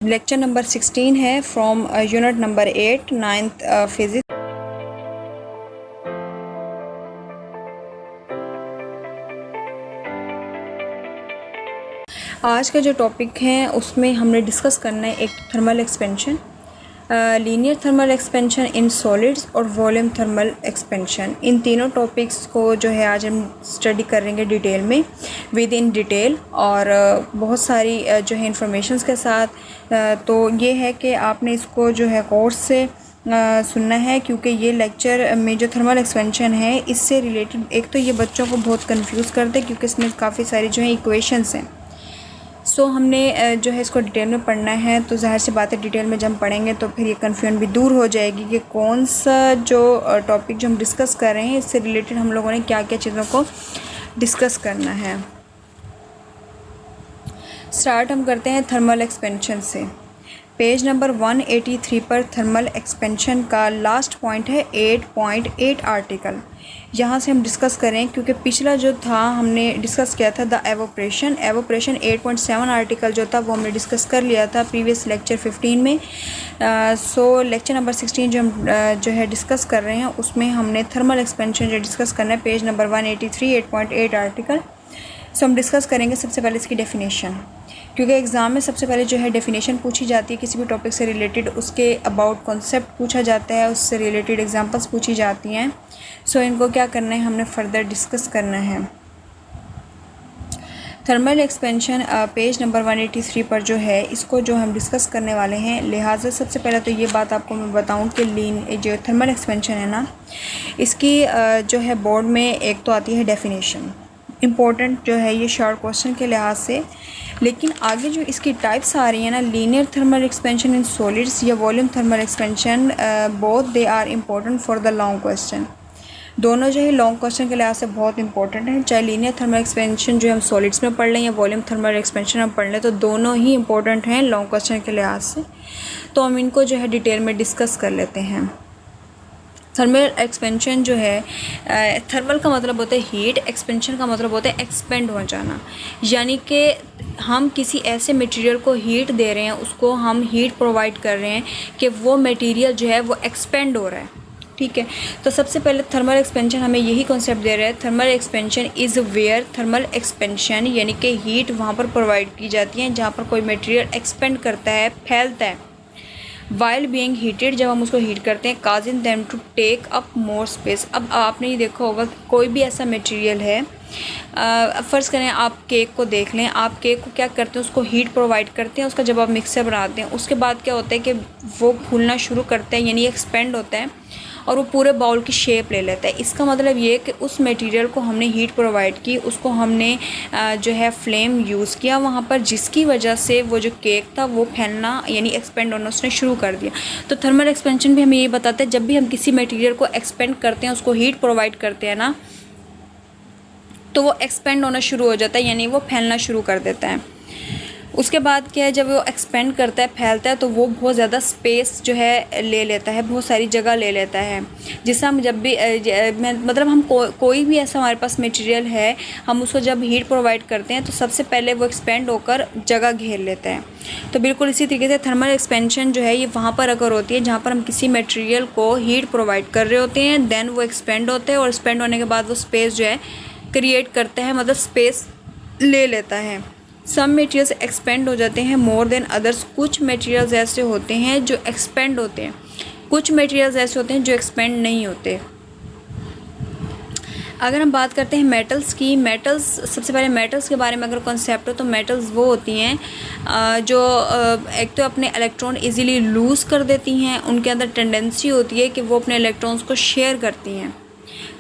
Lecture number 16 है from unit number 8 ninth physics. आज का जो टॉपिक है उसमें हमने डिस्कस करना है एक thermal expansion, linear thermal expansion in solids और वॉल्यूम थर्मल एक्सपेंशन। इन तीनों टॉपिक्स को जो है आज हम स्टडी करेंगे डिटेल में, विद इन डिटेल और बहुत सारी जो है इंफॉर्मेशंस के साथ। तो ये है कि आपने इसको जो है कोर्स से सुनना है, क्योंकि ये लेक्चर में जो थर्मल एक्सपेंशन है इससे रिलेटेड एक तो ये बच्चों को बहुत कंफ्यूज करते हैं, क्योंकि इसमें काफ़ी सारी जो है इक्वेशंस हैं। सो हमने जो है इसको डिटेल में पढ़ना है, तो ज़ाहिर सी बात है डिटेल में जब हम पढ़ेंगे तो फिर ये कन्फ्यूजन भी दूर हो जाएगी कि कौन सा जो टॉपिक जो हम डिस्कस कर रहे हैं इससे रिलेटेड हम लोगों ने क्या क्या चीज़ों को डिस्कस करना है। स्टार्ट हम करते हैं थर्मल एक्सपेंशन से। पेज नंबर 183 पर थर्मल एक्सपेंशन का लास्ट पॉइंट है 8.8 आर्टिकल। यहाँ से हम डिस्कस करें, क्योंकि पिछला जो था हमने डिस्कस किया था द एवोपरेशन 8.7 आर्टिकल जो था वो हमने डिस्कस कर लिया था प्रीवियस लेक्चर 15 में। सो लेक्चर नंबर 16 जो हम जो है डिस्कस कर रहे हैं उसमें हमने थर्मल एक्सपेंशन जो डिस्कस करना है, पेज नंबर 183 8.8 आर्टिकल। सो हम डिस्कस करेंगे सबसे पहले इसकी डेफिनेशन, क्योंकि एग्ज़ाम में सबसे पहले जो है डेफिनेशन पूछी जाती है किसी भी टॉपिक से रिलेटेड, उसके अबाउट कॉन्सेप्ट पूछा जाता है, उससे रिलेटेड एग्जांपल्स पूछी जाती हैं। सो इनको क्या करना है, हमने फर्दर डिस्कस करना है। थर्मल एक्सपेंशन पेज नंबर 183 पर जो है इसको जो हम डिस्कस करने वाले हैं, लिहाजा सबसे पहले तो ये बात आपको मैं बताऊं कि जो थर्मल एक्सपेंशन है ना, इसकी जो है बोर्ड में एक तो आती है डेफिनेशन, इम्पोर्टेंट जो है ये शॉर्ट क्वेश्चन के लिहाज से। लेकिन आगे जो इसकी टाइप्स आ रही हैं ना, linear thermal expansion in solids या volume thermal expansion, both they are important for the long question. दोनों जो है लॉन्ग क्वेश्चन के लिहाज से बहुत इंपॉर्टेंट है, चाहे लीनियर थर्मल एक्सपेंशन जो हम सॉलिड्स में पढ़ लें या वॉल्यूम थर्मल एक्सपेंशन हम पढ़ लें, तो दोनों ही इंपॉर्टेंट हैं लॉन्ग क्वेश्चन के लिहाज से। तो हम इनको जो है डिटेल में डिस्कस कर लेते हैं। थर्मल एक्सपेंशन जो है, थर्मल का मतलब होता है हीट, एक्सपेंशन का मतलब होता है एक्सपेंड हो जाना, यानी कि हम किसी ऐसे मटेरियल को हीट दे रहे हैं, उसको हम हीट प्रोवाइड कर रहे हैं कि वो मटेरियल जो है वो एक्सपेंड हो रहा है। ठीक है, तो सबसे पहले थर्मल एक्सपेंशन हमें यही कॉन्सेप्ट दे रहा है, thermal expansion is where thermal expansion, यानी कि हीट वहाँ पर प्रोवाइड की जाती है जहाँ पर कोई मटेरियल एक्सपेंड करता है, फैलता है। वाइल बीइंग हीटेड, जब हम उसको हीट करते हैं, causing them to take up more space. अब आपने ये देखा होगा कि कोई भी ऐसा मटेरियल है, फ़र्ज़ करें आप केक को देख लें, आप केक को क्या करते हैं, उसको हीट प्रोवाइड करते हैं, उसका जब आप मिक्सर बनाते हैं उसके बाद क्या होता है कि वो फूलना शुरू करता है, यानी एक्सपेंड होता है और वो पूरे बाउल की शेप ले लेता है। इसका मतलब ये कि उस मटेरियल को हमने हीट प्रोवाइड की, उसको हमने जो है फ्लेम यूज़ किया वहाँ पर, जिसकी वजह से वो जो केक था वो फैलना यानी एक्सपेंड होना उसने शुरू कर दिया। तो थर्मल एक्सपेंशन भी हमें ये बताता है, जब भी हम किसी मटेरियल को एक्सपेंड करते हैं, उसको हीट प्रोवाइड करते हैं ना, तो वो एक्सपेंड होना शुरू हो जाता है, यानी वो फैलना शुरू कर देता है। उसके बाद क्या है, जब वो एक्सपेंड करता है, फैलता है, तो वो बहुत ज़्यादा स्पेस जो है ले लेता है, बहुत सारी जगह ले लेता है। जिससे हम जब भी मतलब हम कोई भी ऐसा हमारे पास मटेरियल है, हम उसको जब हीट प्रोवाइड करते हैं तो सबसे पहले वो एक्सपेंड होकर जगह घेर लेता है। तो बिल्कुल इसी तरीके से थर्मल एक्सपेंशन जो है ये वहाँ पर अगर होती है जहाँ पर हम किसी मटेरियल को हीट प्रोवाइड कर रहे होते हैं, देन वो एक्सपेंड होते हैं और एक्सपेंड होने के बाद वो स्पेस जो है क्रिएट करता है, मतलब स्पेस ले लेता है। सम मटेरियल्स एक्सपेंड हो जाते हैं मोर देन अदर्स, कुछ मटेरियल्स ऐसे होते हैं जो एक्सपेंड होते हैं, कुछ मटेरियल्स ऐसे होते हैं जो एक्सपेंड नहीं होते। अगर हम बात करते हैं मेटल्स की, मेटल्स सबसे पहले मेटल्स के बारे में अगर कॉन्सेप्ट हो तो मेटल्स वो होती हैं जो एक तो अपने इलेक्ट्रॉन इजीली लूज़ कर देती हैं, उनके अंदर टेंडेंसी होती है कि वो अपने इलेक्ट्रॉन्स को शेयर करती हैं।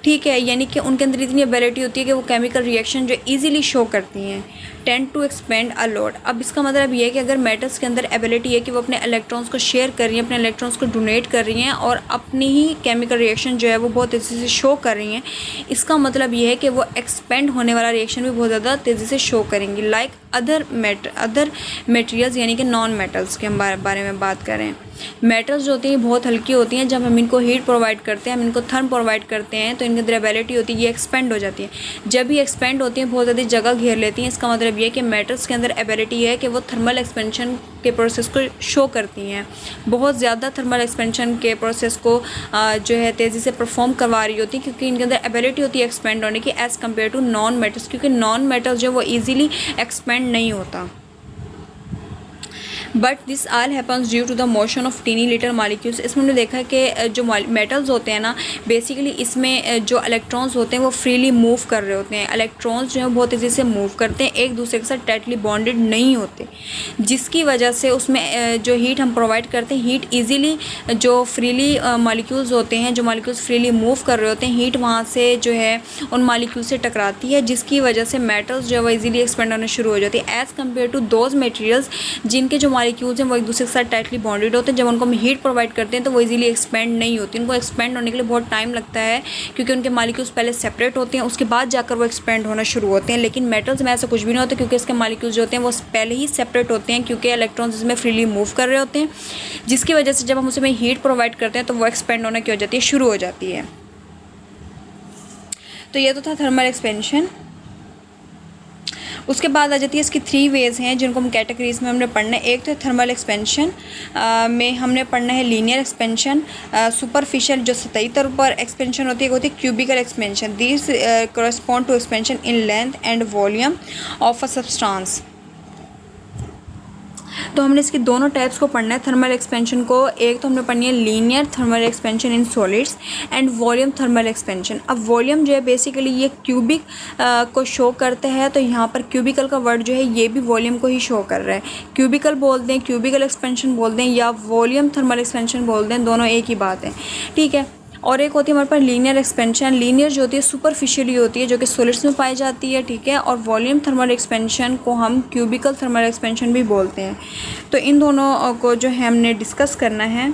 ठीक है, यानी कि उनके अंदर इतनी एबिलिटी होती है कि वो केमिकल रिएक्शन जो इजीली शो करती हैं, tend to expand a lot. अब इसका मतलब ये है कि अगर मेटल्स के अंदर एबिलिटी है कि वो अपने इलेक्ट्रॉन्स को शेयर कर रही हैं, अपने इलेक्ट्रॉन्स को डोनेट कर रही हैं और अपनी ही केमिकल रिएक्शन जो है वो बहुत तेज़ी से शो कर रही हैं, इसका मतलब ये है कि वो एक्सपेंड होने वाला रिएक्शन भी बहुत ज़्यादा तेज़ी से शो करेंगी, लाइक अदर मटेरियल्स, यानी कि नॉन मेटल्स के हम बारे में बात करें। मेटल्स जो होती हैं बहुत हल्की होती हैं, जब हम इनको हीट प्रोवाइड करते हैं, हम इनको थर्म प्रोवाइड करते हैं तो इनके अंदर एबिलिटी होती है, ये एक्सपेंड हो जाती है। जब ये एक्सपेंड होती हैं बहुत ज़्यादा जगह घेर लेती हैं, इसका मतलब ये है कि मेटल्स के अंदर एबिलिटी है कि वो थर्मल एक्सपेंशन के प्रोसेस को शो करती हैं, बहुत ज़्यादा थर्मल एक्सपेंशन के प्रोसेस को जो है तेज़ी से परफॉर्म करवा रही होती है, क्योंकि इनके अंदर एबिलिटी होती है एक्सपेंड होने की as compare to non metals, क्योंकि नॉन मेटल्स जो वो ईजिली एक्सपेंड नहीं होता। But this all happens due to the motion of tiny little molecules. इसमें हमने देखा कि जो मेटल्स होते हैं ना, बेसिकली इसमें जो इलेक्ट्रॉन्स होते हैं वो फ्रीली मूव कर रहे होते हैं। इलेक्ट्रॉन्स जो है बहुत तेज़ी से मूव करते हैं, एक दूसरे के साथ टाइटली बॉन्डेड नहीं होते, जिसकी वजह से उसमें जो हीट हम प्रोवाइड करते हैं, हीट ईजिली जो फ्रीली मालिक्यूल्स होते हैं, जो मालिक्यूल्स फ्रीली मूव कर रहे होते हैं, हीट वहाँ से जो है उन मालिक्यूल से टकराती है, जिसकी वजह से मेटल्स जो है वो ईजिली एक्सपेंड होना शुरू हो जाती है as compare to those materials जिनके जो मालिक्यूल्स हैं वो एक दूसरे के साथ टाइटली बॉन्डेड होते हैं। जब उनको हम हीट प्रोवाइड करते हैं तो वो इजीली एक्सपेंड नहीं होती, उनको एक्सपेंड होने के लिए बहुत टाइम लगता है, क्योंकि उनके मालिक्यूल्स पहले सेपरेट होते हैं, उसके बाद जाकर वो एक्सपेंड होना शुरू होते हैं। लेकिन मेटल्स में ऐसा कुछ भी नहीं होता, क्योंकि इसके मालिक्यूल्स जो होते हैं वो पहले ही सेपरेट होते हैं, क्योंकि इलेक्ट्रॉन्स इसमें फ्रीली मूव कर रहे होते हैं, जिसकी वजह से जब हम उसमें हीट प्रोवाइड करते हैं तो वो एक्सपेंड होना क्या हो जाती है, शुरू हो जाती है। तो ये तो था थर्मल एक्सपेंशन। उसके बाद आ जाती है इसकी 3 वेज़ हैं जिनको हम कैटेगरीज में हमने पढ़ना है। एक तो थर्मल एक्सपेंशन में हमने पढ़ना है लीनियर एक्सपेंशन, सुपरफिशियल जो सतही तौर पर एक्सपेंशन होती है, वो होती है cubical expansion. This correspond to expansion in length and volume of a substance. तो हमने इसकी दोनों टाइप्स को पढ़ना है थर्मल एक्सपेंशन को। एक तो हमने पढ़नी है linear thermal expansion in solids and volume thermal expansion. अब वॉल्यूम जो है बेसिकली ये क्यूबिक को शो करता है, तो यहाँ पर क्यूबिकल का वर्ड जो है ये भी वॉल्यूम को ही शो कर रहा है। क्यूबिकल बोल दें, क्यूबिकल एक्सपेंशन बोल दें या वॉल्यूम थर्मल एक्सपेंशन बोल दें, दोनों एक ही बात है, ठीक है। और एक होती है हमारे पास लीनियर एक्सपेंशन। लीनियर जो होती है सुपरफिशियली होती है, जो कि सॉलिड्स में पाई जाती है, ठीक है। और वॉल्यूम थर्मल एक्सपेंशन को हम क्यूबिकल थर्मल एक्सपेंशन भी बोलते हैं। तो इन दोनों को जो है हमने डिस्कस करना है।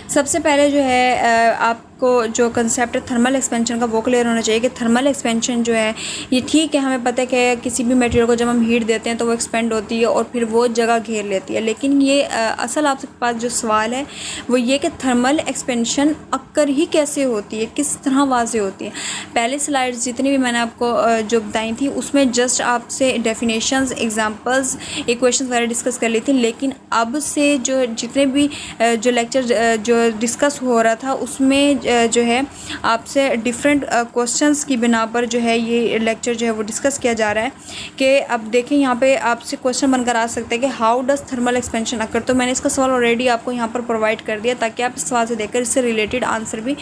सबसे पहले जो है आपको जो कंसेप्ट है थर्मल एक्सपेंशन का वो क्लियर होना चाहिए कि थर्मल एक्सपेंशन जो है ये ठीक है, हमें पता है कि किसी भी मटेरियल को जब हम हीट देते हैं तो वो एक्सपेंड होती है और फिर वो जगह घेर लेती है। लेकिन ये असल आपके पास जो सवाल है वो ये कि थर्मल एक्सपेंशन अक्कर ही कैसे होती है, किस तरह वाज़े होती है। पहले स्लाइड्स जितनी भी मैंने आपको जो बताई थी उसमें जस्ट आपसे डेफिनेशंस, एग्जांपल्स, इक्वेशंस वगैरह डिस्कस कर ली थी। लेकिन अब से जो जितने भी जो लेक्चर जो डिस्कस हो रहा था उसमें जो है आपसे डिफरेंट क्वेश्चंस की बिना पर जो है ये लेक्चर जो है वो डिस्कस किया जा रहा है। कि अब देखें यहाँ पे आपसे क्वेश्चन बनकर आ सकता है कि हाउ डज़ थर्मल एक्सपेंशन अकर। तो मैंने इसका सवाल ऑलरेडी आपको यहाँ पर प्रोवाइड कर दिया ताकि आप इस सवाल से देखकर इससे रिलेटेड आंसर भी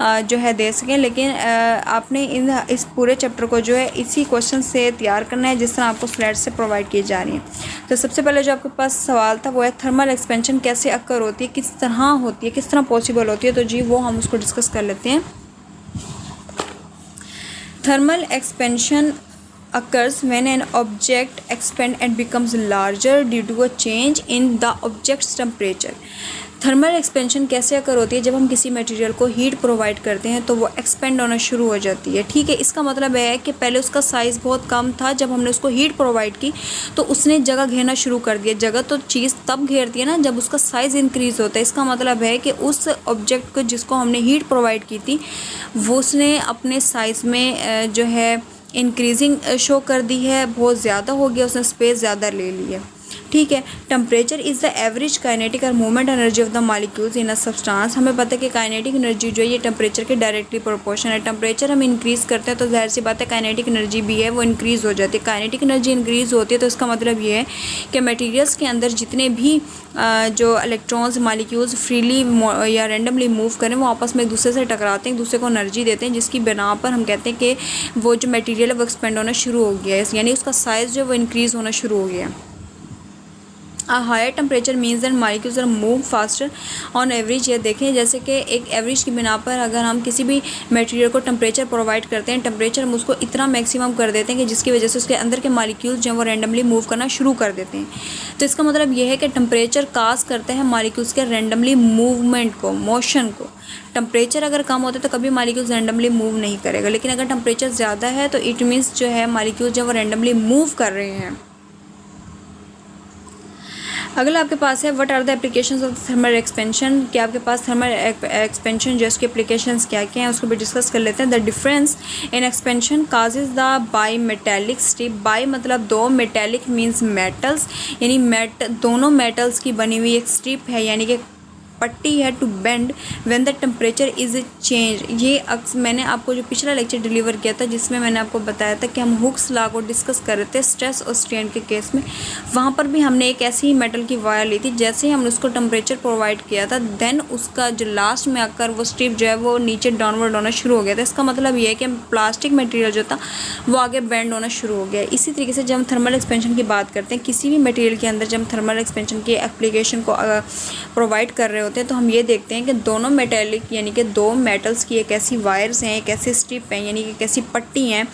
जो है दे सकें। लेकिन आपने इस पूरे चैप्टर को जो है इसी क्वेश्चन से तैयार करना है जिस तरह आपको स्लाइड से प्रोवाइड की जा रही है। तो सबसे पहले जो आपके पास सवाल था वो है थर्मल एक्सपेंशन कैसे अकर होती है, किस तरह होती है, किस तरह पॉसिबल होती है। तो जी वो हम उसको डिस्कस कर लेते हैं। Thermal expansion occurs when an object expands and becomes larger due to a change in the object's temperature। Thermal expansion कैसे अकर होती है, जब हम किसी मटेरियल को हीट प्रोवाइड करते हैं तो वो एक्सपेंड होना शुरू हो जाती है, ठीक है। इसका मतलब है कि पहले उसका साइज़ बहुत कम था, जब हमने उसको हीट प्रोवाइड की तो उसने जगह घेरना शुरू कर दिया। जगह तो चीज़ तब घेरती है ना जब उसका साइज़ इंक्रीज़ होता है। इसका मतलब है कि उस ऑब्जेक्ट को जिसको हमने हीट प्रोवाइड की थी वो उसने अपने साइज़ में जो है इंक्रीजिंग शो कर दी है, बहुत ज़्यादा हो गया, उसने स्पेस ज़्यादा ले ली है, ठीक है। Temperature is the average kinetic और movement energy of the molecules in a substance. हमें पता है कि काइनेटिक एनर्जी जो है ये टेम्परेचर के डायरेक्टली प्रोपोर्शन है। टेम्परेचर हम इंक्रीज़ करते हैं तो जाहिर सी बात है काइनेटिक एनर्जी भी है वो इंक्रीज़ हो जाती है। काइनेटिक एनर्जी इंक्रीज़ होती है तो इसका मतलब ये है कि मटेरियल्स के अंदर जितने भी जो इलेक्ट्रॉन्स मालिक्यूल्स फ्रीली या रैंडमली मूव करें वो आपस में एक दूसरे से टकराते हैं, एक दूसरे को एनर्जी देते हैं, जिसकी बिना पर हम कहते हैं कि वो जो मटेरियल है वो एक्सपेंड होना शुरू हो गया है, यानी उसका साइज़ जो है वो इंक्रीज़ होना शुरू हो गया है। A higher temperature means that molecules are move faster on average। ये देखें जैसे कि एक एवरेज की बिना पर अगर हम किसी भी मटेरियल को टेम्परेचर प्रोवाइड करते हैं, टेम्परेचर हम उसको इतना मैक्सिमम कर देते हैं कि जिसकी वजह से उसके अंदर के मॉलिक्यूल्स जो हैं वो रैंडमली मूव करना शुरू कर देते हैं। तो इसका मतलब ये है कि टेम्परेचर काज करते हैं मॉलिक्यूल्स के रैंडमली मूवमेंट को, मोशन को। टेम्परेचर अगर कम होता है तो कभी मॉलिक्यूल्स रैंडमली मूव नहीं करेगा, लेकिन अगर टेम्परेचर ज़्यादा है तो इट मीन्स जो है मॉलिक्यूल्स जो वो रैंडमली मूव कर रहे हैं। अगला आपके पास है what are the applications of thermal expansion, कि आपके पास थर्मल एक्सपेंशन जो इसके एप्लीकेशंस क्या क्या हैं उसको भी डिस्कस कर लेते हैं। The difference in expansion causes the by metallic strip, by मतलब दो, मेटेलिक मीन्स मेटल्स, यानी दोनों मेटल्स की बनी हुई एक स्ट्रिप है यानी कि पट्टी है, to bend when the temperature is change. ये मैंने आपको जो पिछला लेक्चर डिलीवर किया था जिसमें मैंने आपको बताया था कि हम हुक्स लॉ को डिस्कस कर रहे थे स्ट्रेस और स्ट्रेन के केस में, वहाँ पर भी हमने एक ऐसी ही मेटल की वायर ली थी। जैसे ही हमने उसको टेम्परेचर प्रोवाइड किया था देन उसका जो लास्ट में आकर वो स्ट्रिप जो है वो नीचे डाउनवर्ड होना शुरू हो गया था। इसका मतलब ये है कि प्लास्टिक मटेरियल जो था वो आगे बेंड होना शुरू हो गया। इसी तरीके से जब हम थर्मल एक्सपेंशन की बात करते हैं, किसी भी मटेरियल के अंदर जब हम थर्मल एक्सपेंशन की एप्लीकेशन को प्रोवाइड कर रहे होते हैं तो हम ये देखते हैं कि दोनों मेटेलिक यानी कि दो मेटल्स की एक ऐसी वायर्स हैं, एक ऐसी स्ट्रिप हैं यानी कि एक ऐसी पट्टी हैं,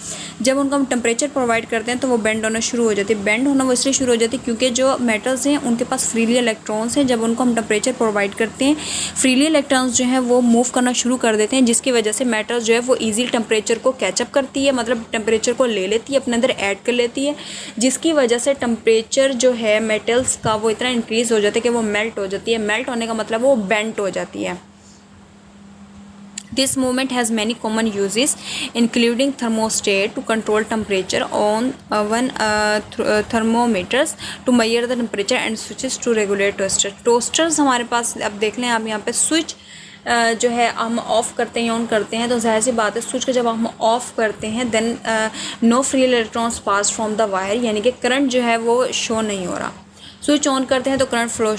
जब उनको हम टेम्परेचर प्रोवाइड करते हैं तो वो बेंड होना शुरू हो जाती है। बेंड होना वो इसलिए शुरू हो जाती है क्योंकि जो मेटल्स हैं उनके पास फ्रीली इलेक्ट्रॉन्स हैं। जब उनको हम टेम्परेचर प्रोवाइड करते हैं फ्रीली इलेक्ट्रॉन्स जो हैं वो मूव करना शुरू कर देते हैं, जिसकी वजह से मेटल्स जो है वो ईजी टेम्परेचर को कैचअप करती है, मतलब टेम्परेचर को ले लेती है, अपने अंदर ऐड कर लेती है, जिसकी वजह से टेम्परेचर जो है मेटल्स का वो इतना इंक्रीज़ हो जाता है कि वो मेल्ट हो जाती है। मेल्ट होने का मतलब वो बेंट हो जाती है। This movement has many common uses, including thermostat to control temperature on thermometers to measure the temperature and switches to regulate toaster. Toasters हमारे पास अब देख लें आप यहाँ पे स्विच जो है हम ऑफ़ करते हैं या ऑन करते हैं तो जाहिर सी बात है स्विच को जब हम ऑफ़ करते हैं then no free electrons pass from the wire, यानी कि करंट जो है वो शो नहीं हो रहा। स्विच ऑन करते हैं तो करंट फ्लो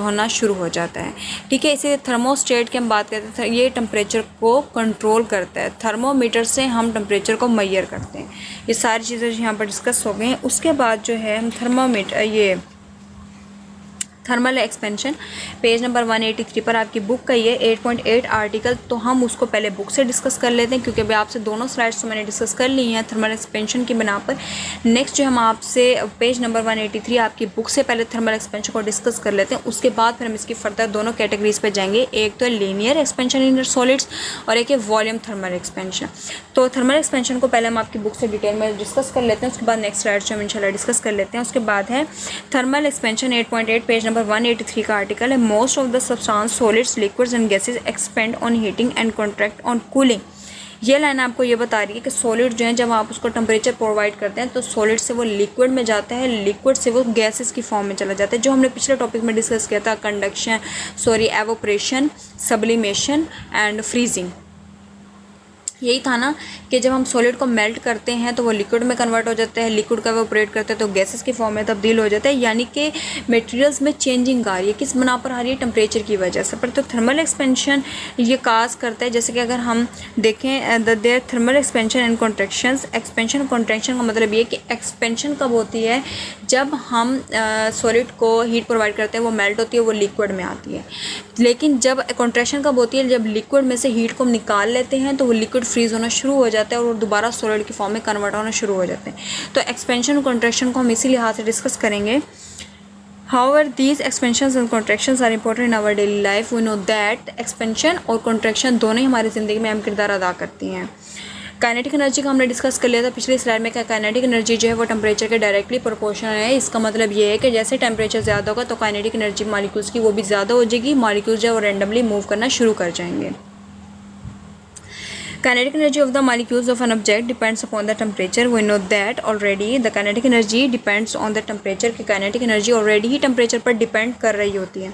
होना शुरू हो जाता है। ठीक है, इसे थर्मोस्टेट की हम बात करते हैं, ये टेम्परेचर को कंट्रोल करता है। थर्मोमीटर से हम टेम्परेचर को मेजर करते हैं। ये सारी चीज़ें यहाँ पर डिस्कस हो गई हैं। उसके बाद जो है हम थर्मोमीटर ये थर्मल एक्सपेंशन पेज नंबर 183 पर आपकी बुक का ये 8.8 आर्टिकल, तो हम उसको पहले बुक से डिस्कस कर लेते हैं क्योंकि अभी आपसे दोनों स्लाइड्स तो मैंने डिस्कस कर ली हैं थर्मल एक्सपेंशन की बना पर। नेक्स्ट जो हम आपसे पेज नंबर 183 आपकी बुक से पहले थर्मल एक्सपेंशन को डिस्कस कर लेते हैं, उसके बाद फिर हम इसकी फर्दर दोनों कैटेगरीज पर जाएंगे। एक तो लीनियर एक्सपेंशन इन सॉलिड्स और एक है वॉल्यूम थर्मल एक्सपेंशन। तो थर्मल एक्सपेंशन को पहले हम आपकी बुक से डिटेल में डिस्कस कर लेते हैं, उसके बाद नेक्स्ट स्लाइड से हम इंशाल्लाह डिस्कस कर लेते हैं। उसके बाद है थर्मल एक्सपेंशन 8.8 पेज नंबर 183 का आर्टिकल है। Most of the substance solids liquids and gases expand on heating and contract on cooling. ये लाइन आपको ये बता रही है कि सॉलिड जो है जब आप उसको टेम्परेचर प्रोवाइड करते हैं तो सॉलिड से वो लिक्विड में जाता है, लिक्विड से वो गैसेस की फॉर्म में चला जाता है, जो हमने पिछले टॉपिक में डिस्कस किया था एवोपरेशन, सब्लिमेशन एंड फ्रीजिंग। यही था ना कि जब हम सॉलिड को मेल्ट करते हैं तो वो लिक्विड में कन्वर्ट हो जाता है, लिक्विड का ऑपरेट करते हैं तो गैसेस की फॉर्म में तब्दील हो जाता है, यानी कि मटेरियल्स में चेंजिंग आ रही है। किस बना पर आ रही है? टेम्परेचर की वजह से। पर तो थर्मल एक्सपेंशन ये काज करता है, जैसे कि अगर हम देखें their thermal expansion and contractions. Expansion contraction का मतलब ये कि एक्सपेंशन कब होती है? जब हम सॉलिड को हीट प्रोवाइड करते हैं, वो मेल्ट होती है, वो लिक्विड में आती है। लेकिन जब कॉन्ट्रैक्शन कब होती है? जब लिक्विड में से हीट को हम निकाल लेते हैं तो वो लिक्विड फ्रीज होना शुरू हो जाता है और दोबारा सॉलिड की फॉर्म में कन्वर्ट होना शुरू हो जाते हैं। तो एक्सपेंशन और कॉन्ट्रैक्शन को हम इसी लिहाज से डिस्कस करेंगे। However, these expansions and contractions are important in our daily life. We know that expansion और contraction दोनों ही हमारी ज़िंदगी में अहम किरदार अदा करती हैं। काइनेटिक एनर्जी का हमने डिस्कस कर लिया था पिछले स्लाइड में। काइनेटिक एनर्जी जो है वो टेम्परेचर के डायरेक्टली प्रोपोर्शनल है। इसका मतलब ये है कि जैसे टेम्परेचर ज़्यादा होगा तो काइनेटिक एनर्जी मॉलिक्यूल्स की वो भी ज़्यादा हो जाएगी, मॉलिक्यूल्स जो है वो रैंडमली मूव करना शुरू कर जाएंगे। Kinetic energy of the molecules of an object depends upon the temperature. We know that already. The kinetic energy depends on the temperature. कि kinetic energy already ही temperature पर depend कर रही होती है।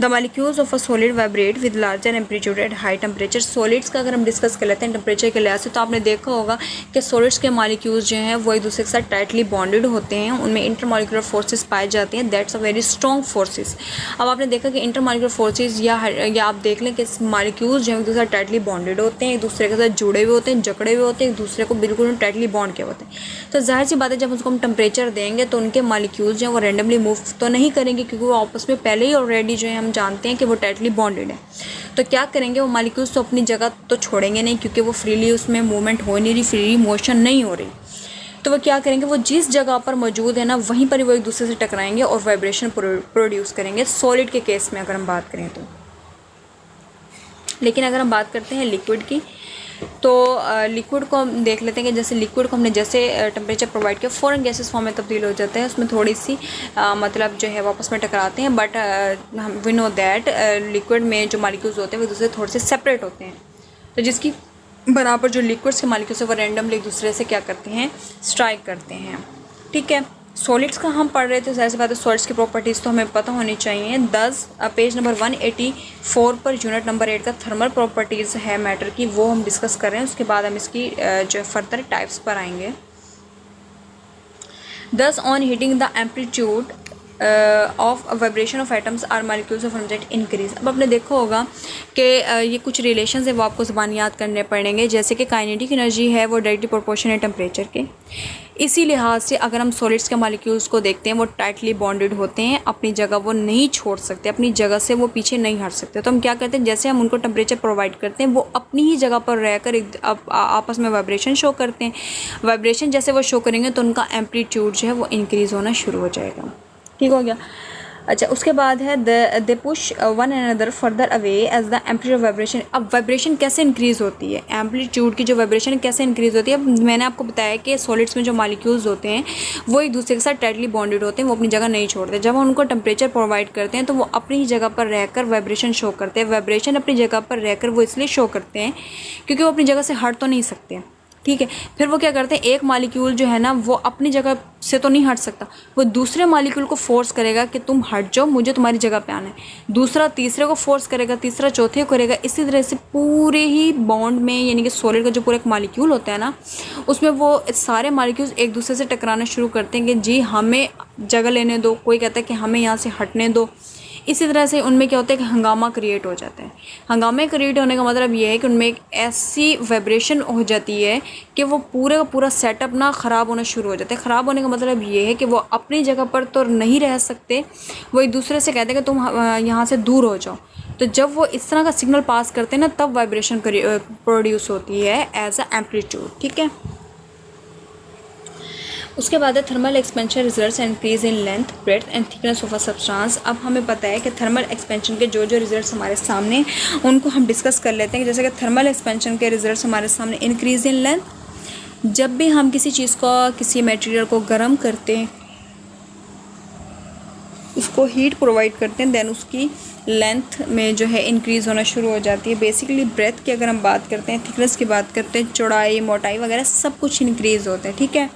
The molecules of a solid vibrate with larger amplitude at high temperature. Solids का अगर हम discuss कर लेते हैं टेम्परेचर के लिहाज से तो आपने देखा होगा कि solids के molecules जो हैं वो एक दूसरे के साथ टाइटली बॉन्डेड होते हैं, उनमें इंटरमॉलिक्यूलर फोर्सेस पाए जाते हैं। That's a very strong forces. अब आपने देखा कि इंटरमॉलिक्यूलर फोर्सेस या आप देख लें कि मॉलिक्यूल्स जो हैं एक दूसरे के साथ टाइटली बॉन्डेड होते हैं, एक दूसरे के जुड़े हुए होते हैं, जकड़े हुए होते हैं, एक दूसरे को बिल्कुल टाइटली बॉन्ड के होते हैं। तो जाहिर सी बात है जब उसको हम टेम्परेचर देंगे तो उनके मॉलिक्यूल्स जो हैं वो रैंडमली मूव तो नहीं करेंगे क्योंकि वो आपस में पहले ही ऑलरेडी जो है हम जानते हैं कि वो टाइटली बॉन्डेड है। तो क्या करेंगे? वो मॉलिक्यूल्स तो अपनी जगह तो छोड़ेंगे नहीं क्योंकि वो फ्रीली उसमें मूवमेंट हो नहीं रही, फ्रीली मोशन नहीं हो रही। तो वो क्या करेंगे? वो जिस जगह पर मौजूद है ना वहीं पर ही वो एक दूसरे से टकराएंगे और वाइब्रेशन प्रोड्यूस करेंगे, सॉलिड के केस में अगर हम बात करें तो। लेकिन अगर हम बात करते हैं लिक्विड की, तो लिक्विड को हम देख लेते हैं कि जैसे लिक्विड को हमने जैसे टेम्परेचर प्रोवाइड किया फ़ौरन गैसेस फॉर्म में तब्दील हो जाते हैं, उसमें थोड़ी सी मतलब जो है वापस में टकराते हैं, बट हम वी नो दैट लिक्विड में जो मॉलिक्यूल्स होते हैं वो दूसरे थोड़े से सेपरेट होते हैं। तो जिसकी बराबर जो लिक्विड्स के मॉलिक्यूल्स है वो रैंडमली एक दूसरे से क्या करते हैं, स्ट्राइक करते हैं। ठीक है, सॉलिड्स का हम पढ़ रहे थे, ज़ाहिर सी बात है सॉलिड्स की प्रॉपर्टीज़ तो हमें पता होनी चाहिए। 10 page number 184 per unit number 8 का थर्मल प्रॉपर्टीज़ है मैटर की, वो हम डिस्कस कर रहे हैं। उसके बाद हम इसकी जो फर्दर टाइप्स पर आएंगे। 10 on heating the amplitude of vibration of atoms or molecules of object increase. अब आपने देखा होगा कि ये कुछ रिलेशंस है वो आपको ज़बान याद करने पड़ेंगे, जैसे कि काइनेटिक एनर्जी है वो डायरेक्टली प्रोपोर्शन है टेम्परेचर के। इसी लिहाज से अगर हम सॉलिड्स के मालिक्यूल्स को देखते हैं वो टाइटली बॉन्डेड होते हैं, अपनी जगह वो नहीं छोड़ सकते, अपनी जगह से वो पीछे नहीं हट सकते। तो हम क्या करते हैं, जैसे हम उनको टेम्परेचर प्रोवाइड करते हैं वो अपनी ही जगह पर रहकर आपस में वाइब्रेशन शो करते हैं। वाइब्रेशन जैसे वो शो करेंगे तो उनका एम्पलीट्यूड जो है वो इंक्रीज़ होना शुरू हो जाएगा। ठीक हो गया। अच्छा, उसके बाद है they push one another further away as the amplitude of vibration. अब वाइब्रेशन कैसे इंक्रीज़ होती है, एम्पलीट्यूड की जो वाइब्रेशन कैसे इंक्रीज़ होती है। अब मैंने आपको बताया कि सॉलिड्स में जो मॉलिक्यूल्स होते हैं वो एक दूसरे के साथ टाइटली बॉन्डेड होते हैं, वो अपनी जगह नहीं छोड़ते। जब हम उनको टेम्परेचर प्रोवाइड करते हैं तो वो अपनी ही जगह पर रहकर वाइब्रेशन शो करते हैं। वाइब्रेशन अपनी जगह पर रहकर वो इसलिए शो करते हैं क्योंकि वो अपनी जगह से हट तो नहीं सकते। ठीक है, फिर वो क्या करते हैं, एक मॉलिक्यूल जो है ना वो अपनी जगह से तो नहीं हट सकता, वो दूसरे मॉलिक्यूल को फोर्स करेगा कि तुम हट जाओ, मुझे तुम्हारी जगह पे आना है। दूसरा तीसरे को फोर्स करेगा, तीसरा चौथे को करेगा। इसी तरह से पूरे ही बॉन्ड में, यानी कि सॉलिड का जो पूरा एक मॉलिक्यूल होता है ना, उसमें वो सारे मॉलिक्यूल्स एक दूसरे से टकराना शुरू करते हैं कि जी हमें जगह लेने दो, कोई कहता है कि हमें यहाँ से हटने दो। इसी तरह से उनमें क्या होता है कि हंगामा क्रिएट हो जाता है। हंगामे क्रिएट होने का मतलब ये है कि उनमें एक ऐसी वाइब्रेशन हो जाती है कि वो पूरे का पूरा सेटअप ना ख़राब होना शुरू हो जाता है। ख़राब होने का मतलब ये है कि वो अपनी जगह पर तो नहीं रह सकते, वो एक दूसरे से कहते हैं कि तुम यहाँ से दूर हो जाओ। तो जब वो इस तरह का सिग्नल पास करते हैं ना, तब वाइब्रेशन प्रोड्यूस होती है एज अ एम्पलीट्यूड। ठीक है, उसके बाद है thermal expansion results increase in length, breadth and thickness of a substance. अब हमें पता है कि थर्मल एक्सपेंशन के जो जो रिजल्ट्स हमारे सामने उनको हम डिस्कस कर लेते हैं। जैसे कि थर्मल एक्सपेंशन के रिजल्ट्स हमारे सामने इंक्रीज इन लेंथ, जब भी हम किसी चीज़ को, किसी मटेरियल को गर्म करते हैं, उसको हीट प्रोवाइड करते हैं, देन उसकी लेंथ में जो है इंक्रीज़ होना शुरू हो जाती है। बेसिकली ब्रेथ की अगर हम बात करते हैं, थिकनेस की बात करते हैं, चौड़ाई, मोटाई वगैरह सब कुछ इंक्रीज़ होता है। ठीक है,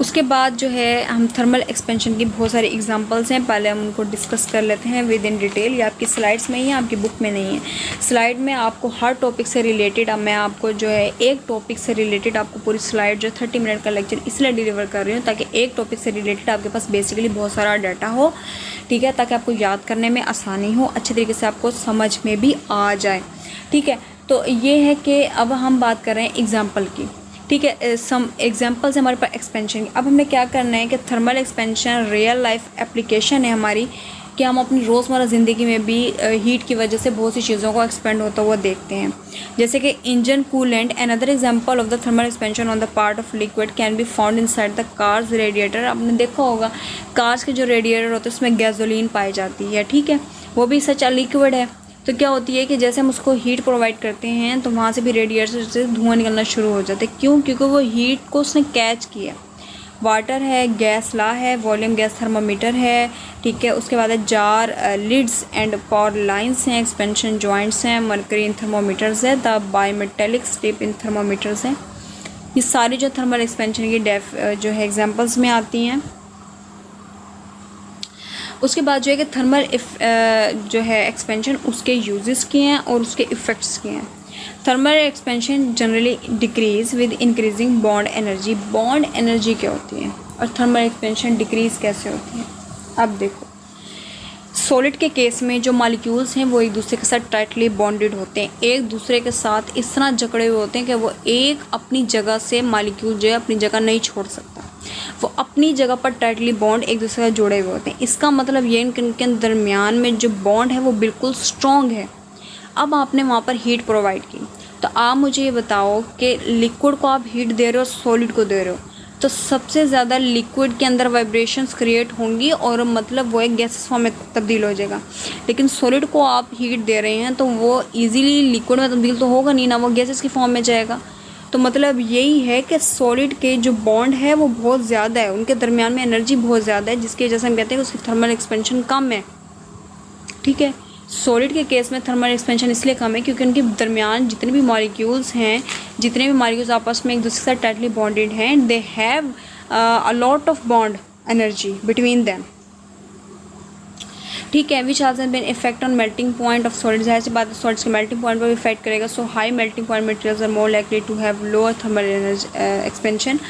उसके बाद जो है हम थर्मल एक्सपेंशन की बहुत सारी एग्जांपल्स हैं, पहले हम उनको डिस्कस कर लेते हैं विद इन डिटेल। ये आपकी स्लाइड्स में ही है, आपकी बुक में नहीं है। स्लाइड में आपको हर टॉपिक से रिलेटेड, अब मैं आपको जो है एक टॉपिक से रिलेटेड आपको पूरी स्लाइड जो 30 मिनट का लेक्चर इसलिए डिलीवर कर रही हूँ ताकि एक टॉपिक से रिलेटेड आपके पास बेसिकली बहुत सारा डाटा हो। ठीक है, ताकि आपको याद करने में आसानी हो, अच्छे तरीके से आपको समझ में भी आ जाए। ठीक है, तो ये है कि अब हम बात कर रहे हैं एग्ज़ाम्पल की। ठीक है, सम एग्जांपल्स हमारे पास एक्सपेंशन की। अब हमें क्या करना है कि thermal expansion real life application है हमारी, कि हम अपनी रोज़मर्रा ज़िंदगी में भी हीट की वजह से बहुत सी चीज़ों को एक्सपेंड होता हुआ देखते हैं। जैसे कि engine coolant, another example of the thermal expansion on the part of liquid can be found inside the cars radiator. आपने देखा होगा कार्स के जो रेडिएटर होते हैं उसमें गैसोलीन पाई जाती है। ठीक है, वो भी सच लिक्विड है। तो क्या होती है कि जैसे हम उसको हीट प्रोवाइड करते हैं तो वहाँ से भी रेडिएटर से धुआं निकलना शुरू हो जाता है। क्यों? क्योंकि वो हीट को उसने कैच किया। वाटर है, गैस ला है, वॉल्यूम गैस थर्मामीटर है। ठीक है, उसके बाद है jar, lids and power lines हैं, एक्सपेंशन जॉइंट्स हैं, मरकरी इन थर्मोमीटर्स है, the bimetallic strip in thermometers हैं। ये सारी जो थर्मल एक्सपेंशन की जो है एग्जाम्पल्स में आती हैं। उसके बाद जो है कि थर्मल जो है एक्सपेंशन उसके यूजेस किए हैं और उसके इफ़ेक्ट्स किए हैं। Thermal expansion generally decrease with increasing bond energy. Bond energy क्या होती है और थर्मल एक्सपेंशन डिक्रीज़ कैसे होती है? अब देखो, सॉलिड के केस में जो मॉलिक्यूल्स हैं वो एक दूसरे के साथ टाइटली बॉन्डेड होते हैं, एक दूसरे के साथ इस तरह जकड़े हुए होते हैं कि वो एक अपनी जगह से मॉलिक्यूल जो है अपनी जगह नहीं छोड़ सकता, वो अपनी जगह पर टाइटली बॉन्ड एक दूसरे से जुड़े हुए होते हैं। इसका मतलब ये इनके दरमियान में जो बॉन्ड है वो बिल्कुल स्ट्रॉन्ग है। अब आपने वहाँ पर हीट प्रोवाइड की, तो आप मुझे ये बताओ कि लिक्विड को आप हीट दे रहे हो, सॉलिड को दे रहे हो, तो सबसे ज़्यादा लिक्विड के अंदर वाइब्रेशंस क्रिएट होंगी और मतलब वो एक गैसेस फॉर्म में तब्दील हो जाएगा। लेकिन सॉलिड को आप हीट दे रहे हैं तो वो इजीली लिक्विड में तब्दील तो होगा नहीं ना, वो गैसेस की फॉर्म में जाएगा। तो मतलब यही है कि सॉलिड के जो बॉन्ड है वो बहुत ज़्यादा है, उनके दरमियान में एनर्जी बहुत ज़्यादा है, जिसकी वजह से हम कहते हैं कि उसकी थर्मल एक्सपेंशन कम है। ठीक है, सॉलिड के केस में थर्मल एक्सपेंशन इसलिए कम है क्योंकि उनके दरमियान जितने भी मॉलिक्यूल्स हैं, जितने भी मॉलिक्यूल्स आपस में एक दूसरे के साथ टाइटली बॉन्डेड हैं, they have a lot of bond energy between them. ठीक है, which has an effect on melting point of solid. जाहिर सी बात है सॉलिड्स के मेल्टिंग पॉइंट पर भी इफेक्ट करेगा। So high melting point materials are more likely to have lower thermal expansion.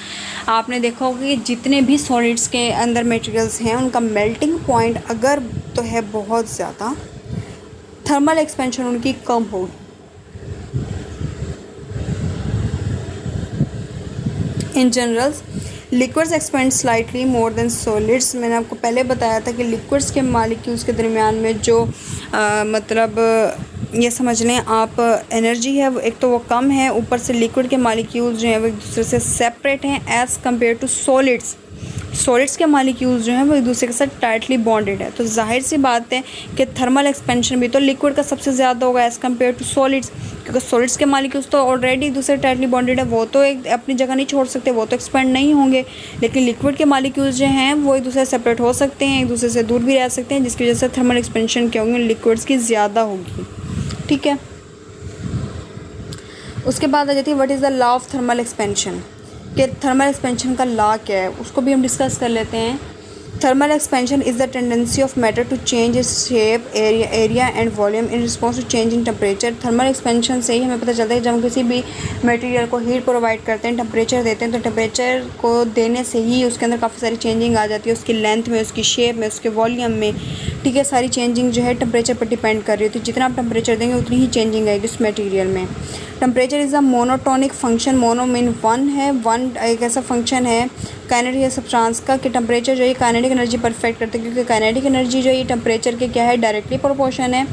आपने देखा होगा कि जितने भी सॉलिड्स के अंदर मटेरियल्स हैं उनका मेल्टिंग पॉइंट अगर तो है बहुत ज़्यादा, थर्मल एक्सपेंशन उनकी कम होगी। In general liquids expand slightly more than solids. मैंने आपको पहले बताया था कि लिक्विड्स के मॉलिक्यूल्स के दरमियान में जो मतलब ये समझ लें आप एनर्जी है वो एक तो वो कम है, ऊपर से लिक्विड के मॉलिक्यूल्स जो हैं वो एक दूसरे से सेपरेट हैं as compare to solids. Solids के मॉलिक्यूल्स जो हैं वो एक दूसरे के साथ टाइटली बॉन्डेड है। तो जाहिर सी बात है कि थर्मल एक्सपेंशन भी तो लिक्विड का सबसे ज़्यादा होगा एज़ कम्पेयर टू सॉलिड्स, क्योंकि सॉलिड्स के मॉलिक्यूल्स तो ऑलरेडी एक दूसरे टाइटली बॉन्डेड है, वो तो एक अपनी जगह नहीं छोड़ सकते, वो तो एक्सपेंड नहीं होंगे। लेकिन लिक्विड के मॉलिक्यूल्स जो हैं वो एक दूसरे से सेपरेट हो सकते हैं, एक दूसरे से दूर भी रह सकते हैं, जिसकी वजह से थर्मल एक्सपेंशन क्या होगी, लिक्विड्स की ज़्यादा होगी। ठीक है, उसके बाद आ जाती है what is the law of thermal expansion, कि थर्मल एक्सपेंशन का लॉ क्या है, उसको भी हम डिस्कस कर लेते हैं। Thermal expansion is the tendency of matter to change its shape, area and volume in response to change in temperature. Thermal expansion से ही हमें पता चलता है कि जब हम किसी भी मटेरियल को हीट प्रोवाइड करते हैं, टेम्परेचर देते हैं, तो टेम्परेचर को देने से ही उसके अंदर काफ़ी सारी चेंजिंग आ जाती है, उसकी लेंथ में, उसकी शेप में, उसके वॉल्यूम में। ठीक है, सारी चेंजिंग जो है टेम्परेचर पर डिपेंड कर रही है। तो जितना आप टेम्परेचर देंगे उतनी ही चेंजिंग आएगी उस मटेरियल में। Temperature is a monotonic function. Mono mean one है, वन एक ऐसा फंक्शन है काइनेटिक या सब्सटेंस का कि टेम्परेचर जो है काइनेटिक एनर्जी परफेक्ट करते हैं, क्योंकि काइनेटिक एनर्जी जो है टेम्परेचर के क्या है डायरेक्टली प्रोपोर्शन है।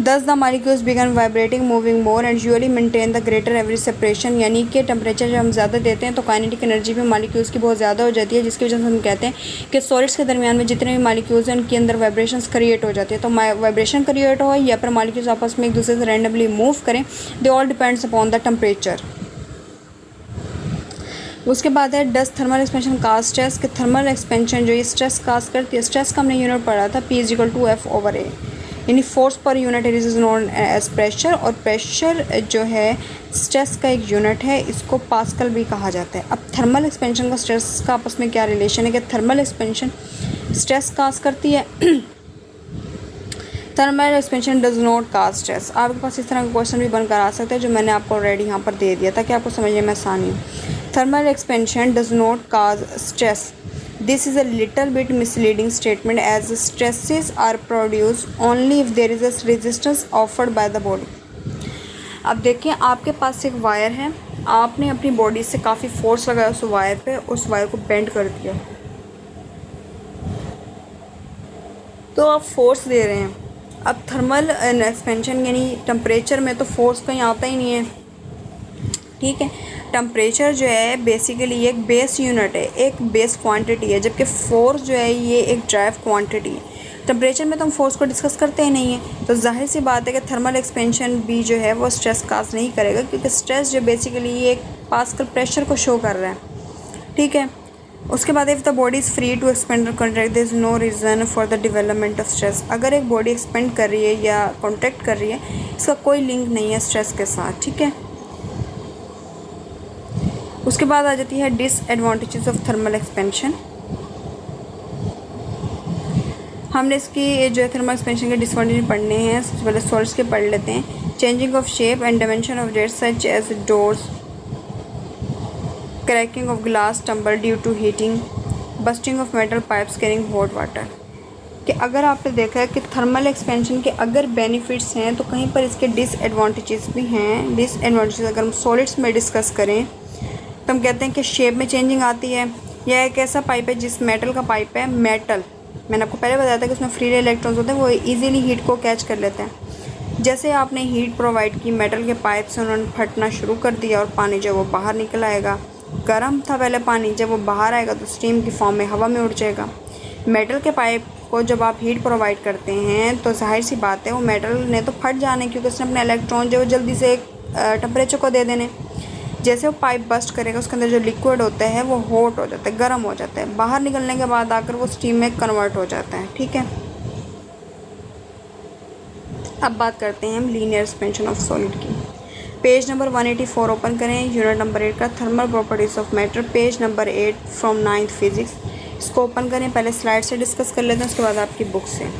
Thus the molecules begin vibrating moving more and usually maintain the greater average separation. यानी कि टेम्परेचर जब हम ज़्यादा देते हैं तो काइनेटिक एनर्जी भी मॉलिक्यूल्स की बहुत ज़्यादा हो जाती है, जिसकी वजह से हम कहते हैं कि सॉलिड्स के दरमियान में जितने भी मॉलिक्यूल्स हैं उनके अंदर वाइब्रेशंस क्रिएट हो जाती है। तो वाइब्रेशन क्रिएट हो या फिर मॉलिक्यूल्स आपस में एक दूसरे से रैंडमली मूव करें, they all depends upon the temperature. उसके बाद है डस थर्मल एक्सपेंशन काज स्ट्रेस, कि थर्मल एक्सपेंशन जो ये स्ट्रेस काज करती है। स्ट्रेस का हमने यूनिट पढ़ा था P=F/A, यानी force per unit is known as pressure, और प्रेशर जो है स्ट्रेस का एक यूनिट है, इसको पास्कल भी कहा जाता है। अब थर्मल एक्सपेंशन का स्ट्रेस का आपस में क्या रिलेशन है, कि थर्मल एक्सपेंशन स्ट्रेस काज करती है, thermal expansion does not cause stress. आपके पास इस तरह का क्वेश्चन भी बनकर आ सकता है, जो मैंने आपको ऑलरेडी यहाँ पर दे दिया ताकि आपको समझने में आसानी हो। Thermal expansion does not cause stress. This is a little bit misleading statement as stresses are produce only if there is a resistance offered by the body. अब देखिए आपके पास एक वायर है, आपने अपनी बॉडी से काफ़ी फोर्स लगाया उस वायर पे, उस वायर को बेंड कर दिया, तो आप फोर्स दे रहे हैं। अब थर्मल एक्सपेंशन यानी टेम्परेचर में तो फोर्स कहीं आता ही नहीं है। ठीक है, टेम्परेचर जो है बेसिकली एक बेस यूनिट है, एक बेस क्वांटिटी है, जबकि फोर्स जो है ये एक ड्राइव क्वांटिटी है। टेम्परेचर में तो हम फोर्स को डिस्कस करते ही नहीं है, तो जाहिर सी बात है कि थर्मल एक्सपेंशन भी जो है वो स्ट्रेस काज नहीं करेगा, क्योंकि स्ट्रेस जो बेसिकली ये एक पास्कल प्रेशर को शो कर रहा है। ठीक है, उसके बाद if the body is free to expand और contract there is no reason for the development of stress. अगर एक बॉडी एक्सपेंड कर रही है या कॉन्ट्रैक्ट कर रही है, इसका कोई लिंक नहीं है स्ट्रेस के साथ। ठीक है, उसके बाद आ जाती है डिसएडवांटेजेस ऑफ थर्मल एक्सपेंशन। हमने इसकी जो है थर्मल एक्सपेंशन के डिसएडवांटेज पढ़ने हैं। सबसे पहले सॉलिड्स के पढ़ लेते हैं। Changing of shape and dimension of jets such as doors, cracking of glass tumbler due to heating, bursting of metal pipes carrying hot water. कि अगर आपने देखा है कि थर्मल एक्सपेंशन के अगर बेनिफिट्स हैं तो कहीं पर इसके डिसएडवांटेजेस भी हैं। डिसएडवांटेजेस अगर हम सॉलिड्स में डिस्कस करें तो हम कहते हैं कि शेप में चेंजिंग आती है। यह एक ऐसा पाइप है जिस मेटल का पाइप है, मेटल मैंने आपको पहले बताया था कि उसमें फ्री इलेक्ट्रॉन्स होते हैं, वो इजीली हीट को कैच कर लेते हैं। जैसे आपने हीट प्रोवाइड की मेटल के पाइप से, उन्होंने फटना शुरू कर दिया और पानी जो वो बाहर निकल आएगा, गर्म था पहले पानी, जब वो बाहर आएगा तो स्टीम की फॉर्म में हवा में उड़ जाएगा। मेटल के पाइप को जब आप हीट प्रोवाइड करते हैं तो जाहिर सी बात है वो मेटल ने तो फट जाने, क्योंकि उसने अपने इलेक्ट्रॉन जो जल्दी से टेम्परेचर को दे देने। जैसे वो पाइप बस्ट करेगा उसके अंदर जो लिक्विड होता है वो हॉट हो जाता है, गर्म हो जाता है, बाहर निकलने के बाद आकर वो स्टीम में कन्वर्ट हो जाता है। ठीक है, अब बात करते हैं हम लीनियर एक्सपेंशन ऑफ सॉलिड की। पेज नंबर 184 ओपन करें, यूनिट नंबर 8 का thermal properties of matter, page number 8 from 9th physics. इसको ओपन करें, पहले स्लाइड से डिस्कस कर लेते हैं, उसके बाद आपकी बुक से।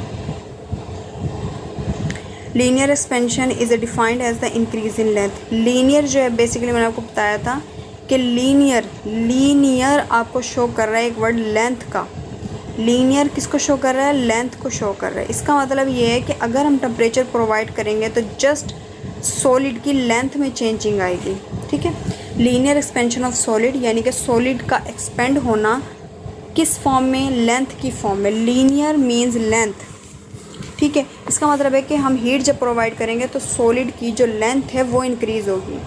Linear expansion is defined as the increase in length. Linear जो है बेसिकली मैंने आपको बताया था कि लीनियर आपको शो कर रहा है एक वर्ड लेंथ का। लीनियर किसको शो कर रहा है? लेंथ को शो कर रहा है। इसका मतलब ये है कि अगर हम टेम्परेचर प्रोवाइड करेंगे तो जस्ट सॉलिड की लेंथ में चेंजिंग आएगी। ठीक है, लीनियर एक्सपेंशन ऑफ सॉलिड यानी कि सॉलिड का एक्सपेंड होना किस फॉर्म में? लेंथ की फॉर्म में। Linear means length. ठीक है, इसका मतलब है कि हम हीट जब प्रोवाइड करेंगे तो सॉलिड की जो लेंथ है वो इंक्रीज़ होगी।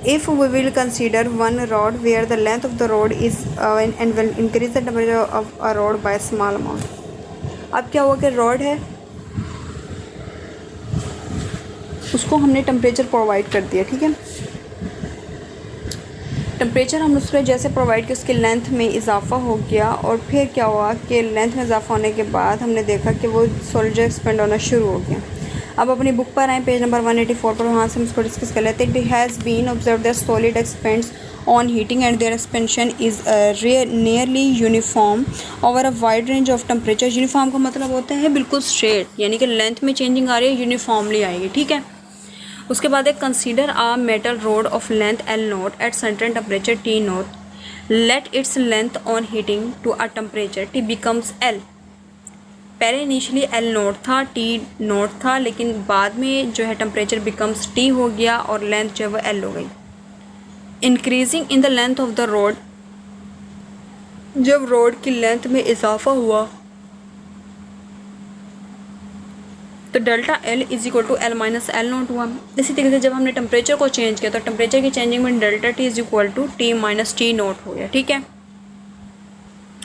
If we will consider one rod where the length of the rod is and will increase the temperature of a rod by small amount. अब क्या हुआ कि रॉड है, उसको हमने टेम्परेचर प्रोवाइड कर दिया। ठीक है, टेम्परेचर हम उसको जैसे प्रोवाइड किया उसकी लेंथ में इजाफा हो गया, और फिर क्या हुआ कि लेंथ में इजाफा होने के बाद हमने देखा कि वो सॉलिड एक्सपेंड होना शुरू हो गया। अब अपनी बुक पर आए, पेज नंबर 184 पर, वहाँ से हम इसको डिस्कस कर लेते हैं। It has been observe that solid expands on heating and their expansion is nearly uniform over a wide range of temperature. Uniform का मतलब होता है बिल्कुल स्ट्रेट, यानी कि लेंथ में चेंजिंग आ रही है, यूनिफॉर्मली आएगी। ठीक है, उसके बाद एक consider a metal rod of length L nought at certain temperature T nought, let its length on heating to a temperature T becomes L. पहले इनिशियली एल नोट था, टी नोट था, लेकिन बाद में जो है टेम्परेचर बिकम्स टी हो गया और लेंथ जो है वो एल हो गई। Increasing in the length of the rod, जब रोड की लेंथ में इजाफा हुआ तो delta L is equal to L minus L nought हुआ। इसी तरीके से जब हमने टेम्परेचर को चेंज किया तो टेम्परेचर की चेंजिंग में delta T is equal to T minus T nought हो गया। ठीक है,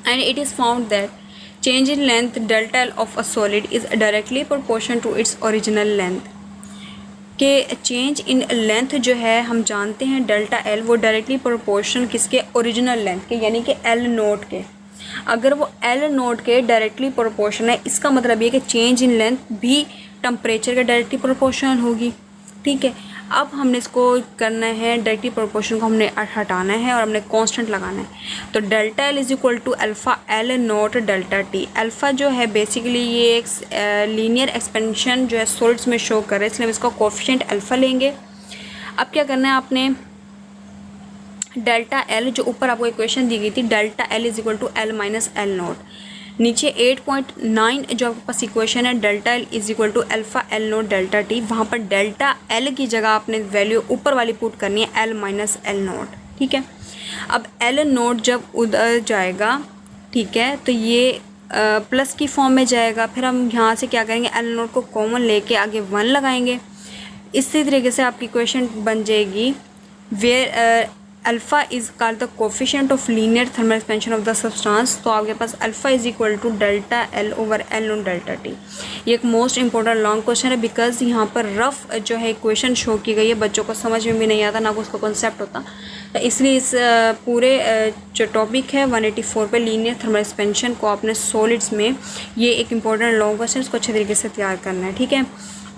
and it is found that change in length delta L of a solid is directly proportion to its original length. के change in length जो है हम जानते हैं डेल्टा एल वो डायरेक्टली प्रोपोर्शन किसके? ओरिजिनल लेंथ के, यानी कि एल नोट के। अगर वो एल नोट के डायरेक्टली प्रोपोर्शन है, इसका मतलब ये कि चेंज इन लेंथ भी टेम्परेचर के डायरेक्टली प्रोपोर्शनल होगी। ठीक है, अब हमने इसको करना है, डायरेक्टली प्रोपोर्शन को हमने हटाना है और हमने कांस्टेंट लगाना है। तो delta L is equal to alpha L nought delta T. Alpha जो है बेसिकली ये एक लीनियर एक्सपेंशन जो है सॉलिड्स में शो कर रहा है, इसलिए हम इसका कोफिशिएंट अल्फ़ा लेंगे। अब क्या करना है आपने, डेल्टा एल जो ऊपर आपको इक्वेशन दी गई थी, delta L is equal to L minus L nought, नीचे 8.9 जो आपके पास इक्वेशन है, delta L is equal to alpha L nought delta T, वहाँ पर डेल्टा एल की जगह आपने वैल्यू ऊपर वाली पुट करनी है एल माइनस एल नोट। ठीक है, अब एल नोट जब उधर जाएगा, ठीक है, तो ये प्लस की फॉर्म में जाएगा। फिर हम यहाँ से क्या करेंगे, एल नोट को कॉमन लेके आगे 1 लगाएंगे। इसी तरीके से आपकी इक्वेशन बन जाएगी where alpha is called the coefficient of linear thermal expansion of the substance. तो आपके पास alpha is equal to delta L over L nought delta T. ये एक मोस्ट इंपॉर्टेंट लॉन्ग क्वेश्चन है, बिकॉज यहाँ पर रफ जो है इक्वेशन शो की गई है, बच्चों को समझ में भी नहीं आता, ना को उसका कॉन्सेप्ट होता, तो इसलिए इस पूरे जो टॉपिक है 184 पे लीनियर थर्मल एक्सपेंशन को आपने सॉलिड्स में, ये एक इंपॉर्टेंट लॉन्ग क्वेश्चन, इसको अच्छे तरीके से तैयार करना है। ठीक है,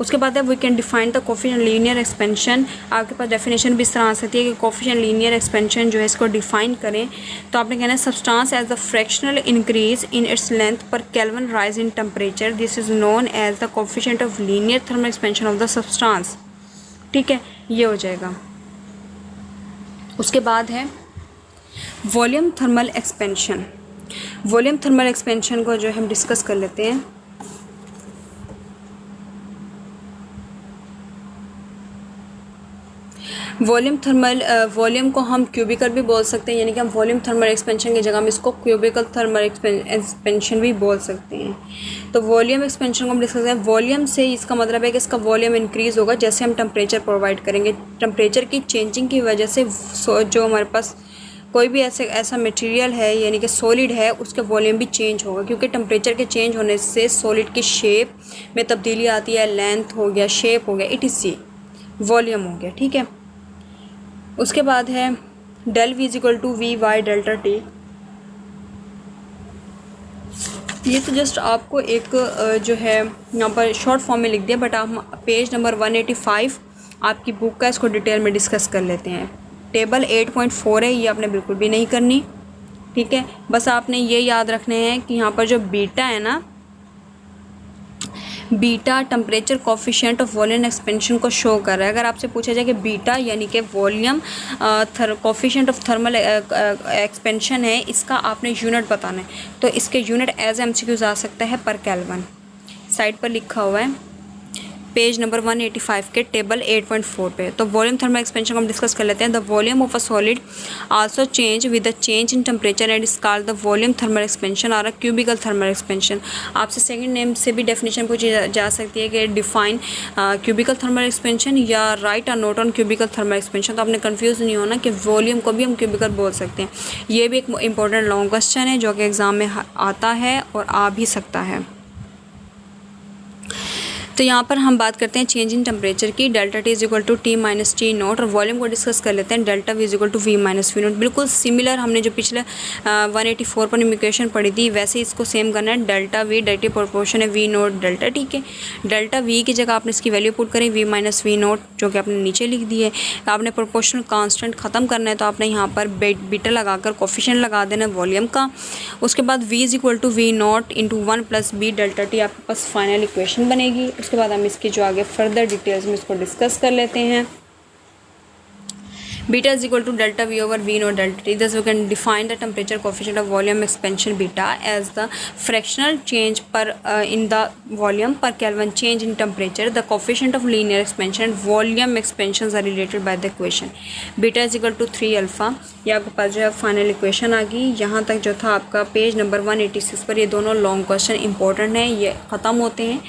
उसके बाद है we can define the coefficient linear expansion. आपके पास डेफिनेशन भी इस तरह आ सकती है कि कोफिशिएंट लीनियर एक्सपेंशन जो है इसको डिफाइन करें, तो आपने कहना है substance as the fractional increase in its length per kelvin rise in temperature, this is known as the coefficient of linear thermal expansion of the substance. ठीक है, ये हो जाएगा। उसके बाद है volume thermal expansion. Volume thermal expansion को जो हम डिस्कस कर लेते हैं। वॉल्यूम को हम क्यूबिकल भी बोल सकते हैं, यानी कि हम वॉल्यूम थर्मल एक्सपेंशन की जगह हम इसको क्यूबिकल थर्मल एक्सपेंशन भी बोल सकते हैं। तो वॉल्यूम एक्सपेंशन को हम डिस्कस करें, वॉल्यूम से इसका मतलब है कि इसका वॉल्यूम इंक्रीज़ होगा जैसे हम टेम्परेचर प्रोवाइड करेंगे। टेम्परेचर की चेंजिंग की वजह से जो हमारे पास कोई भी ऐसा मटेरियल है यानी कि सॉलिड है, उसका वॉल्यूम भी चेंज होगा, क्योंकि टेम्परेचर के चेंज होने से सॉलिड की शेप में तब्दीली आती है, लेंथ हो गया, शेप हो गया, etc, वॉल्यूम हो गया, ठीक है। उसके बाद है del V is equal to V Y delta T. ये तो जस्ट आपको एक जो है यहाँ पर शॉर्ट फॉर्म में लिख दिया, बट आप पेज नंबर 185 आपकी बुक का इसको डिटेल में डिस्कस कर लेते हैं। टेबल 8.4 है, ये आपने बिल्कुल भी नहीं करनी, ठीक है। बस आपने ये याद रखने हैं कि यहाँ पर जो बीटा है ना, beta temperature coefficient of volume expansion को शो कर रहा है। अगर आपसे पूछा जाए कि बीटा यानी कि volume coefficient of thermal expansion है, इसका आपने यूनिट बताना है, तो इसके यूनिट एज MCQs आ सकता है पर केल्विन। साइड पर लिखा हुआ है पेज नंबर 185 के टेबल 8.4 पे। तो वॉल्यूम थर्मल एक्सपेंशन को हम डिस्कस कर लेते हैं। The volume of a solid also change with the change in temperature and is called the volume thermal expansion और अ क्यूबिकल थर्मल एक्सपेंशन। आपसे सेकंड नेम से भी डेफिनेशन पूछी जा सकती है कि डिफाइन क्यूबिकल थर्मल एक्सपेंशन या राइट और note on cubical thermal expansion. तो आपने कन्फ्यूज़ नहीं होना कि वॉल्यूम को भी हम क्यूबिकल बोल सकते हैं। ये भी एक इंपॉर्टेंट लॉन्ग क्वेश्चन है जो कि एग्ज़ाम में आता है और आ भी सकता है। तो यहाँ पर हम बात करते हैं चेंज इन टेम्परेचर की। Delta T is equal to T minus T nought, और वॉल्यूम को डिस्कस कर लेते हैं। Delta V is equal to V minus V nought. बिल्कुल सिमिलर हमने जो पिछले 184 पर इक्वेशन पढ़ी थी, वैसे इसको सेम करना है। डेल्टा वी डायरेक्टली प्रोपोर्शन है वी नोट डेल्टा, ठीक है। डेल्टा वी की जगह आपने इसकी वैल्यू पुट करें वी माइनस वी नोट, जो कि आपने नीचे लिख दी है। आपने प्रोपोर्शनल कांस्टेंट ख़त्म करना है, तो आपने यहाँ पर बीटा लगाकर कोफिशिएंट लगा देना वॉल्यूम का। उसके बाद V is equal to V nought into 1 plus B delta T आपके पास फाइनल इक्वेशन बनेगी। उसके बाद हम इसकी जो आगे फर्दर डिटेल्स में इसको डिस्कस कर लेते हैं। Beta is equal to delta V over V nought delta T. Thus we can define the temperature coefficient of volume expansion beta as the fractional change per in the volume per kelvin change in temperature. The coefficient of linear expansion and volume expansion are related by the equation. Beta is equal to 3 alpha. ये आपके पास जो है final equation आ गई। यहाँ तक जो था आपका पेज नंबर 186 पर ये दोनों लॉन्ग क्वेश्चन इंपॉर्टेंट हैं, ये ख़त्म होते हैं।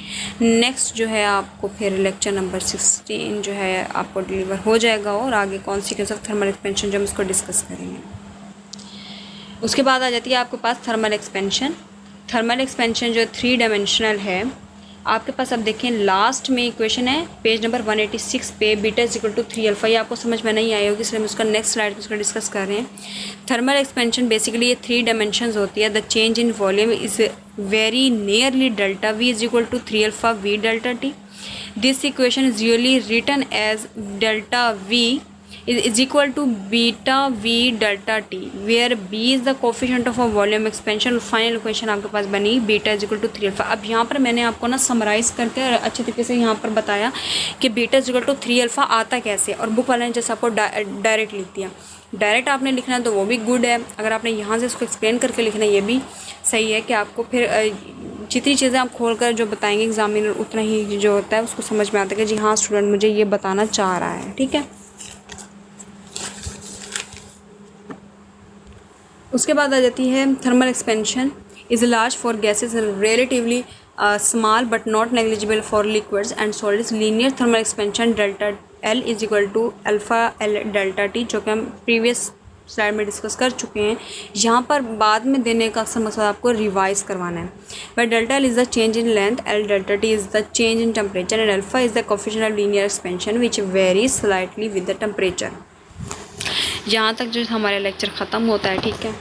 नेक्स्ट जो है आपको फिर लेक्चर नंबर 16 जो है आपको डिलीवर हो जाएगा, और आगे कॉन्सिक्वेंस ऑफ थर्मल एक्सपेंशन जो हम इसको डिस्कस करेंगे। उसके बाद आ जाती है आपके पास थर्मल एक्सपेंशन। थर्मल एक्सपेंशन जो 3 डायमेंशनल है आपके पास। अब देखें लास्ट में इक्वेशन है पेज नंबर 186 पे, beta is equal to 3 alpha. ये आपको समझ में नहीं आई होगी, इसलिए हम उसका नेक्स्ट स्लाइड में उसका डिस्कस कर रहे हैं। थर्मल एक्सपेंशन बेसिकली ये 3 डायमेंशंस होती है। The change in volume is very nearly delta V is equal to 3 alpha V delta T. This equation is usually written as delta V is equal to beta v delta t where b is the coefficient of a volume expansion। Final equation आपके पास बनी beta is equal to 3 alpha. अब यहाँ पर मैंने आपको ना summarise करके अच्छे तरीके से यहाँ पर बताया कि beta is equal to 3 alpha आता कैसे, और बुक वाले ने जैसे आपको डायरेक्ट लिख दिया। डायरेक्ट आपने लिखना है तो वो भी गुड है, अगर आपने यहाँ से इसको एक्सप्लेन करके लिखना है ये भी सही है कि आपको फिर जितनी चीज़ें आप खोल कर जो बताएंगे एग्जामिनर उतना ही जो होता है उसको समझ में आता है कि जी हाँ स्टूडेंट मुझे ये बताना चाह रहा है, ठीक है। उसके बाद आ जाती है thermal expansion is large for gases relatively small but not negligible for liquids and solids. Linear thermal expansion delta L is equal to alpha L delta T, जो कि हम प्रीवियस स्लाइड में डिस्कस कर चुके हैं। यहाँ पर बाद में देने का अक्सर मकसद आपको रिवाइज करवाना है। But delta L is the change in length, L delta T is the change in temperature and alpha is the coefficient of linear expansion which very slightly with the temperature. यहाँ तक जो हमारा lecture ख़त्म होता है, ठीक है।